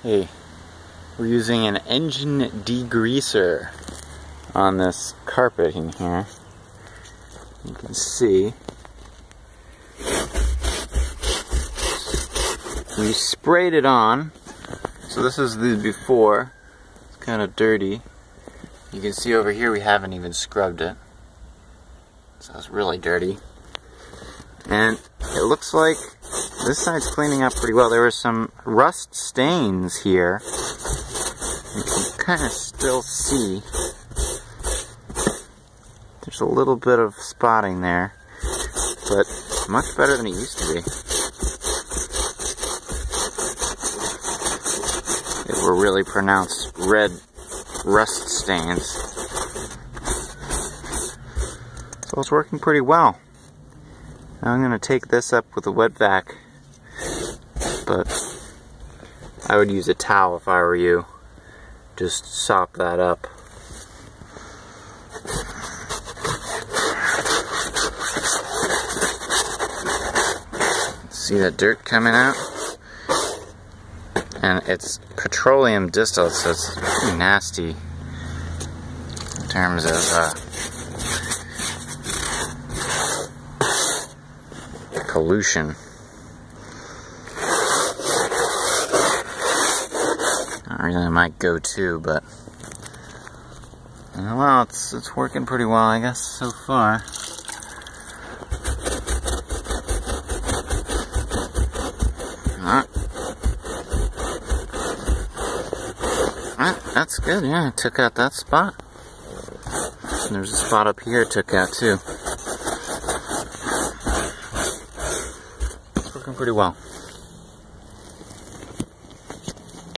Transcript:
Hey, we're using an engine degreaser on this carpet in here. You can see we sprayed it on. So this is the before. It's kind of dirty. You can see over here we haven't even scrubbed it. So it's really dirty. And it looks like this side's cleaning up pretty well. There were some rust stains here. You can kind of still see there's a little bit of spotting there, but much better than it used to be. They were really pronounced red rust stains. So it's working pretty well. Now I'm going to take this up with a wet vac, but I would use a towel if I were you. Just sop that up. See that dirt coming out? And it's petroleum distillate, so it's pretty nasty in terms of pollution. I really might go too, but well, it's working pretty well, I guess, so far. That's good, yeah, I took out that spot. And there's a spot up here I took out too. It's working pretty well.